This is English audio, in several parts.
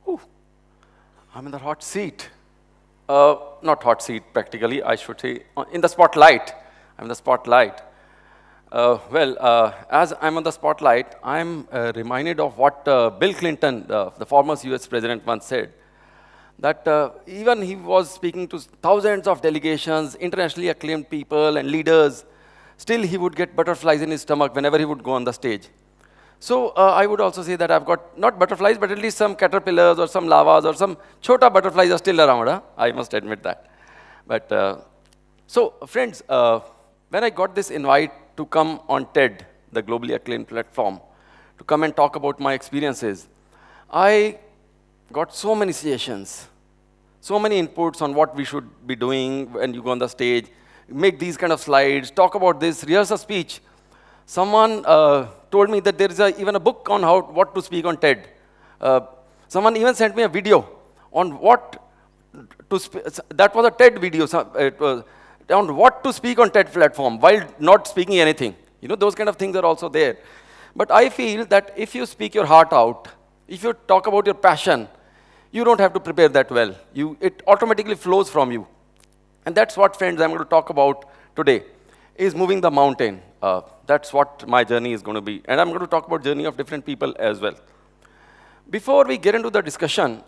Ooh, I'm in the hot seat. Not hot seat, practically, I should say, in the spotlight. I'm in the spotlight. As I'm on the spotlight, I'm reminded of what Bill Clinton, the former US president, once said, that even he was speaking to thousands of delegations, internationally acclaimed people and leaders, still he would get butterflies in his stomach whenever he would go on the stage. So I would also say that I've got not butterflies, but at least some caterpillars or some lavas or some chota butterflies are still around. Huh? I must admit that. But so friends, when I got this invite to come on TED, the globally acclaimed platform, to come and talk about my experiences, I got so many suggestions, so many inputs on what we should be doing when you go on the stage, make these kind of slides, talk about this, rehearse a speech. Someone told me that there is even a book on what to speak on TED. Someone even sent me a video on what to speak. That was a TED video. It was on what to speak on TED platform while not speaking anything. You know, those kind of things are also there. But I feel that if you speak your heart out, if you talk about your passion, you don't have to prepare that well. It automatically flows from you. And that's what, friends, I'm going to talk about today, is moving the mountain. That's what my journey is going to be. And I'm going to talk about journey of different people as well. Before we get into the discussion,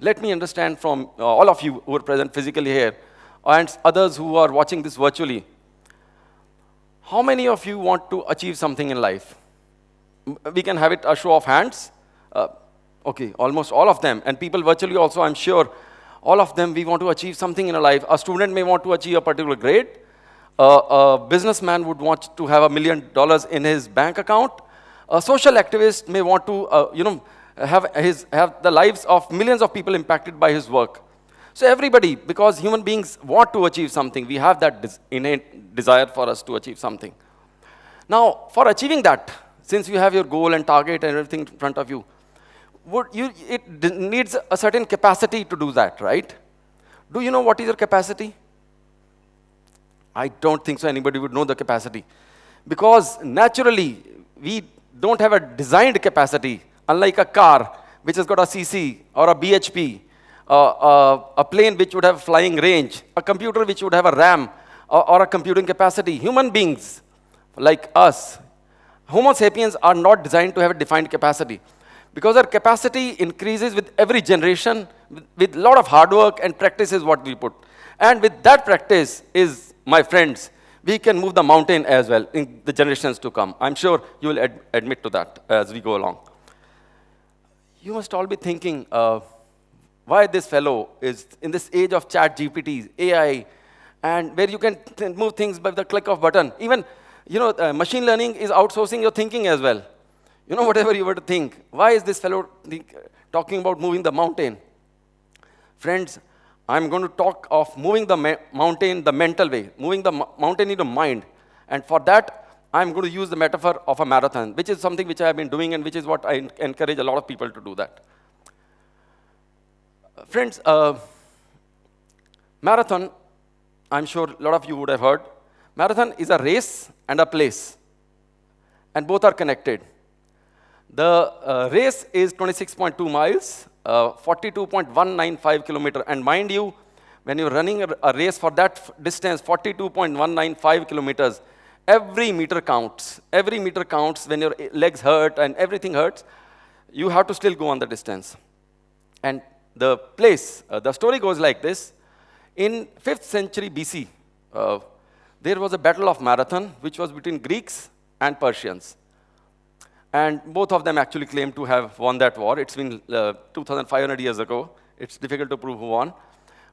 let me understand from all of you who are present physically here and others who are watching this virtually, how many of you want to achieve something in life? We can have it a show of hands. Okay, almost all of them. And people virtually also, I'm sure, all of them, we want to achieve something in a life. A student may want to achieve a particular grade. A businessman would want to have $1 million in his bank account. A social activist may want to, have the lives of millions of people impacted by his work. So everybody, because human beings want to achieve something, we have that innate desire for us to achieve something. Now, for achieving that, since you have your goal and target and everything in front of you, it needs a certain capacity to do that, right? Do you know what is your capacity? I don't think so anybody would know the capacity. Because naturally, we don't have a designed capacity, unlike a car, which has got a CC or a BHP, a plane which would have flying range, a computer which would have a RAM or a computing capacity. Human beings, like us, Homo sapiens are not designed to have a defined capacity. Because our capacity increases with every generation, with a lot of hard work and practice is what we put. And with that practice is, my friends, we can move the mountain as well in the generations to come. I'm sure you will admit to that as we go along. You must all be thinking, why this fellow is in this age of chat GPTs, AI, and where you can move things by the click of button. Even, machine learning is outsourcing your thinking as well. You know, whatever you were to think, why is this fellow talking about moving the mountain? Friends, I'm going to talk of moving the mountain the mental way, moving the mountain into mind. And for that, I'm going to use the metaphor of a marathon, which is something which I have been doing and which is what I encourage a lot of people to do that. Friends, marathon, I'm sure a lot of you would have heard. Marathon is a race and a place, and both are connected. The race is 26.2 miles, 42.195 kilometers. And mind you, when you're running a race for that distance, 42.195 kilometers, every meter counts. Every meter counts. When your legs hurt and everything hurts, you have to still go on the distance. And the place, the story goes like this. In 5th century BC, there was a battle of Marathon, which was between Greeks and Persians. And both of them actually claim to have won that war. It's been 2,500 years ago. It's difficult to prove who won.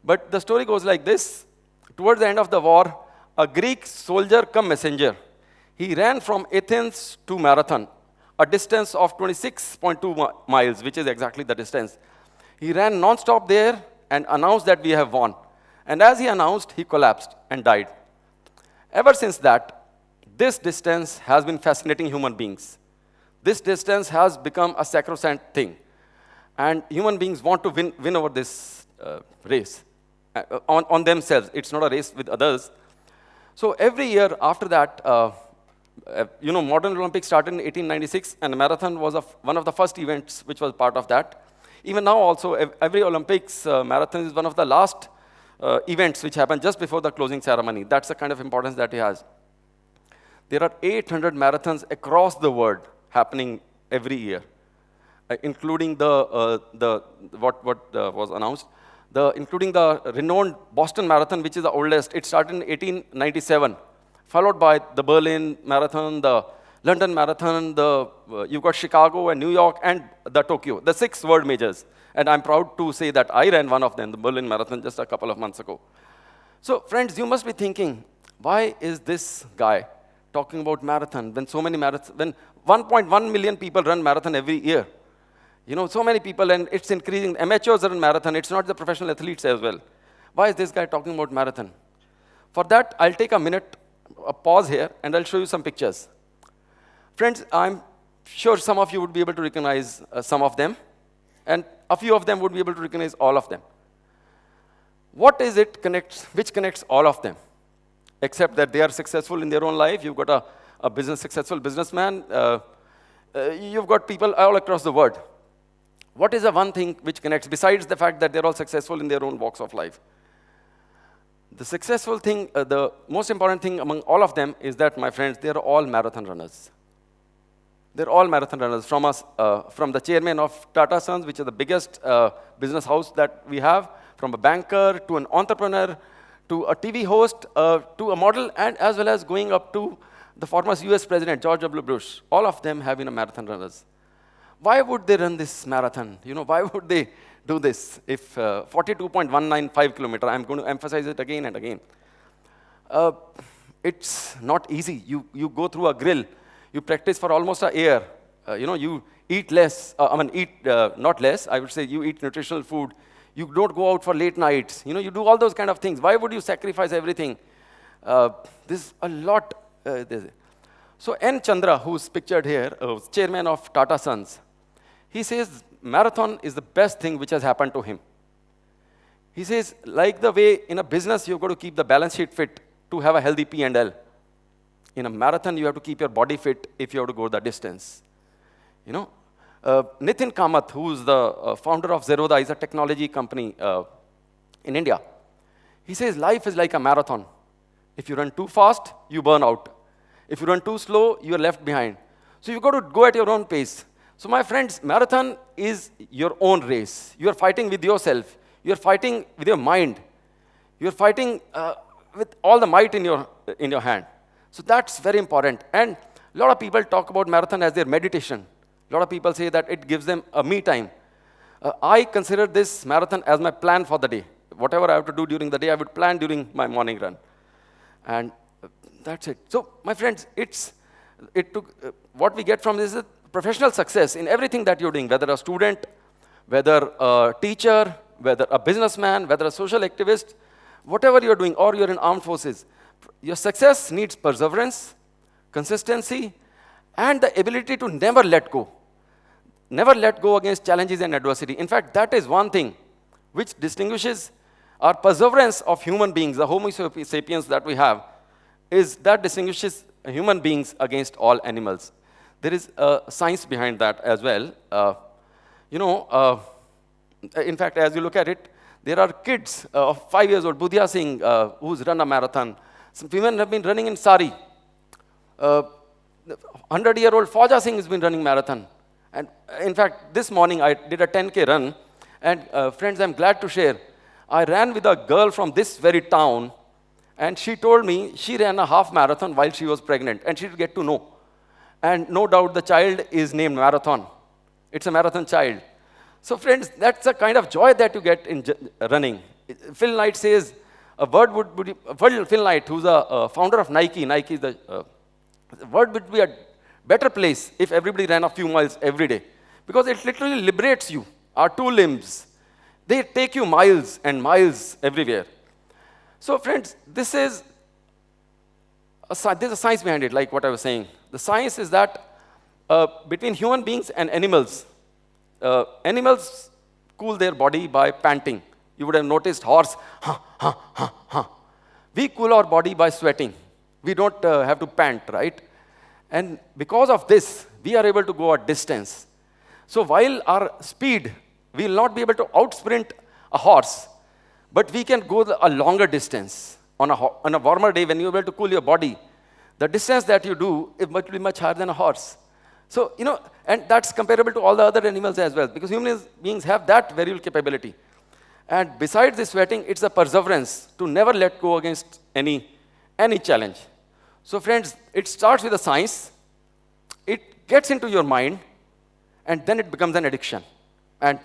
But the story goes like this. Towards the end of the war, a Greek soldier come messenger. He ran from Athens to Marathon, a distance of 26.2 miles, which is exactly the distance. He ran non-stop there and announced that we have won. And as he announced, he collapsed and died. Ever since that, this distance has been fascinating human beings. This distance has become a sacrosanct thing. And human beings want to win over this race on themselves. It's not a race with others. So every year after that, modern Olympics started in 1896, and the marathon was one of the first events which was part of that. Even now also, every Olympics marathon is one of the last events which happen just before the closing ceremony. That's the kind of importance that he has. There are 800 marathons across the world happening every year, including what was announced, including the renowned Boston Marathon, which is the oldest. It started in 1897, followed by the Berlin Marathon, the London Marathon, you've got Chicago and New York and the Tokyo, the 6 world majors. And I'm proud to say that I ran one of them, the Berlin Marathon, just a couple of months ago. So friends, you must be thinking, why is this guy talking about marathon when so many marathons, when 1.1 million people run marathon every year? You know, so many people, and it's increasing. Amateurs run marathon. It's not the professional athletes as well. Why is this guy talking about marathon? For that, I'll take a minute, a pause here, and I'll show you some pictures. Friends, I'm sure some of you would be able to recognize some of them, and a few of them would be able to recognize all of them. What is it which connects all of them? Except that they are successful in their own life. You've got a successful businessman. You've got people all across the world. What is the one thing which connects, besides the fact that they're all successful in their own walks of life? The successful thing, the most important thing among all of them is that, my friends, they're all marathon runners. They're all marathon runners. From the chairman of Tata Sons, which is the biggest business house that we have, from a banker to an entrepreneur, to a TV host, to a model, and as well as going up to the former US President, George W. Bush. All of them have been marathon runners. Why would they run this marathon? You know, why would they do this if 42.195 kilometers, I'm going to emphasize it again and again. It's not easy. You go through a grill. You practice for almost a year. You eat less. Not less. I would say you eat nutritional food. You don't go out for late nights. You do all those kind of things. Why would you sacrifice everything? There's a lot. So N. Chandra, who's pictured here, chairman of Tata Sons, he says marathon is the best thing which has happened to him. He says, like the way in a business you've got to keep the balance sheet fit to have a healthy P&L. In a marathon, you have to keep your body fit if you have to go the distance. Nitin Kamath, who's the founder of Zerodha, is a technology company in India. He says life is like a marathon. If you run too fast, you burn out. If you run too slow, you are left behind. So you've got to go at your own pace. So my friends, marathon is your own race. You are fighting with yourself. You are fighting with your mind. You are fighting with all the might in your hand. So that's very important. And a lot of people talk about marathon as their meditation. A lot of people say that it gives them a me time. I consider this marathon as my plan for the day. Whatever I have to do during the day, I would plan during my morning run. And that's it. So, my friends, what we get from this is professional success in everything that you're doing, whether a student, whether a teacher, whether a businessman, whether a social activist, whatever you're doing, or you're in armed forces. Your success needs perseverance, consistency, and the ability to never let go. Never let go against challenges and adversity. In fact, that is one thing which distinguishes our perseverance of human beings, the Homo sapiens that we have, is that distinguishes human beings against all animals. There is science behind that as well. In fact, as you look at it, there are kids of 5 years old, Budhya Singh, who's run a marathon. Some women have been running in sari. 100-year-old Fauja Singh has been running marathon. And in fact, this morning I did a 10K run. And friends, I'm glad to share, I ran with a girl from this very town. And she told me she ran a half marathon while she was pregnant. And she did get to know. And no doubt the child is named Marathon. It's a marathon child. So friends, that's the kind of joy that you get in running. Phil Knight says, Phil Knight, who's a founder of Nike, Nike is the world would be a better place if everybody ran a few miles every day. Because it literally liberates you. Our 2 limbs, they take you miles and miles everywhere. So friends, there's a science behind it, like what I was saying. The science is that between human beings and animals, animals cool their body by panting. You would have noticed horse, We cool our body by sweating. We don't have to pant, right? And because of this, we are able to go a distance. So while our speed We will not be able to outsprint a horse, but we can go a longer distance. On a warmer day, when you're able to cool your body, the distance that you do it will be much higher than a horse. So, and that's comparable to all the other animals as well, because human beings have that variable capability. And besides the sweating, it's a perseverance to never let go against any challenge. So friends, it starts with the science, it gets into your mind, and then it becomes an addiction. And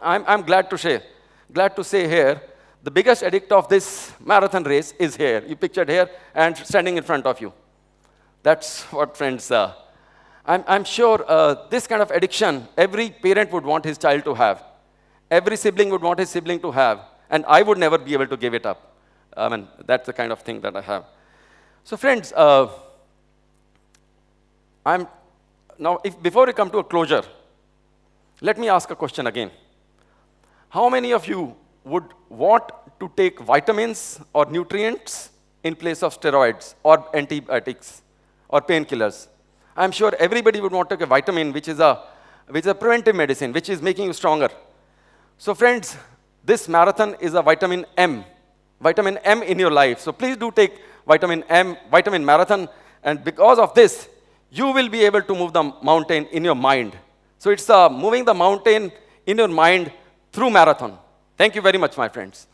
I'm glad to say here, the biggest addict of this marathon race is here. You pictured here and standing in front of you. That's what, friends, I'm sure this kind of addiction, every parent would want his child to have. Every sibling would want his sibling to have. And I would never be able to give it up. I mean, that's the kind of thing that I have. So friends, before we come to a closure, let me ask a question again. How many of you would want to take vitamins or nutrients in place of steroids or antibiotics or painkillers? I'm sure everybody would want to take a vitamin, which is a preventive medicine, which is making you stronger. So friends, this marathon is a vitamin M in your life. So please do take vitamin M, vitamin marathon, and because of this, you will be able to move the mountain in your mind. So it's moving the mountain in your mind through marathon. Thank you very much, my friends.